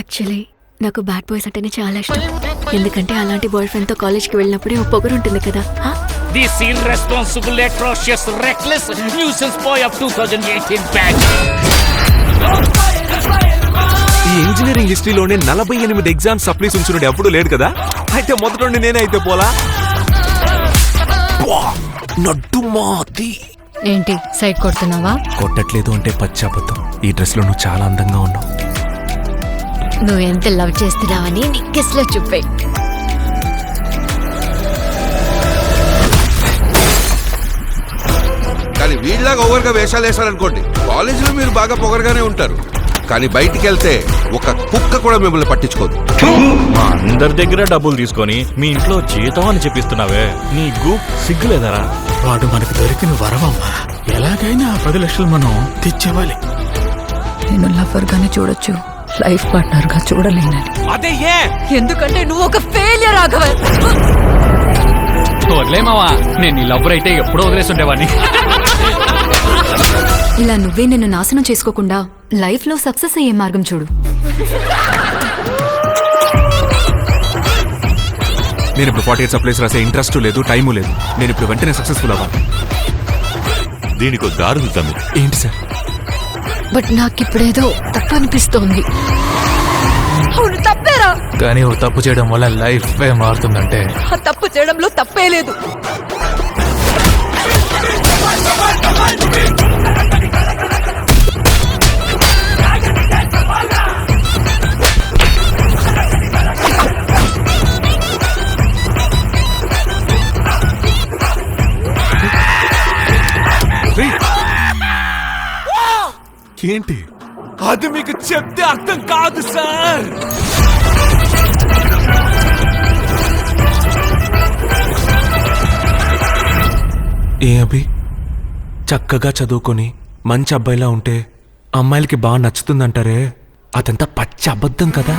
Actually నాకు bad boys అంటేనే చాలా ఇష్టం. ఎందుకంటే అలాంటి బాయ్ ఫ్రెండ్ తో కాలేజ్కి వెళ్ళినప్పుడే ఓ పొగరు ఉంటుంది కదా. This irresponsible, atrocious, reckless nuisance boy of 2018 batch. ఈ ఇంజనీరింగ్ హిస్టరీలోనే 48 ఎగ్జామ్స్ సప్లీస్ ఉంచున్నాడు ఎప్పుడు లేదు కదా. అయితే మొదటి నేనే అయితే పోలా నడ్డు మాది. ఏంటి సైడ్ కొడుతున్నావా? కొట్టట్లేదు అంటే పచ్చాబద్ధం. ఈ డ్రెస్ లో నువ్వు చాలా అందంగా ఉన్నావు. నువ్వు ఎంత లవ్ చేస్తున్నావని నీ కిస్ లో చూపే. కానీ వీళ్ళలాగా ఓవర్గా వేషాలు వేశారనుకోండి, కాలేజీలో మీరు బాగా పొగరగానే ఉంటారు, కానీ బయటికి వెళ్తే ఒక కుక్క కూడా మిమ్మల్ని పట్టించుకోదు. మా అందరి దగ్గర డబ్బులు తీసుకొని మీ ఇంట్లో జీతం అని చెప్పిస్తున్నావే, నీకు సిగ్గులేదరా? వాడు మనకు దొరికిన వరవమ్మా. ఎలాగైనా 10 లక్షలు మనం తెచ్చేవాలి. నేను లవర్ గానే చూడొచ్చు, లైఫ్ పార్ట్నర్ గా చూడలేనని. అదే ఎందుకంటే నువ్వు ఒక ఫెయిలియర్ రాఘవన్. వదిలేమావా, నేను నీ లవ్వర్ అయితే ఎప్పుడో వదిలేసి ఉండేవాడిని. ఇలా నువ్వే నిన్ను నాశనం చేసుకోకుండా లైఫ్ లో సక్సెస్ అయ్యే మార్గం చూడు. నేను ఇప్పుడు 48 సప్లైస్ రాసే ఇంట్రెస్ట్ లేదు, టైము లేదు. నేను ఇప్పుడు వెంటనే సక్సెస్ఫుల్ అవ్వాలి. దీనికి దారులు తమ్మి. ఏంటి సార్? బట్ నాకిప్పుడేదో తప్పు అనిపిస్తోంది. అవును తప్పేరా, కానీ ఓ తప్పు చేయడం వల్ల లైఫ్ మారుతుందంటే ఆ తప్పు చేయడంలో తప్పే లేదు. ఏంటి అది? మీకు చెప్తే అర్థం కాదు సార్. ఏ అభి, చక్కగా చదువుకొని మంచి అబ్బాయిలా ఉంటే అమ్మాయిలకి బాగా నచ్చుతుందంటారే, అదంతా పచ్చి అబద్ధం కదా.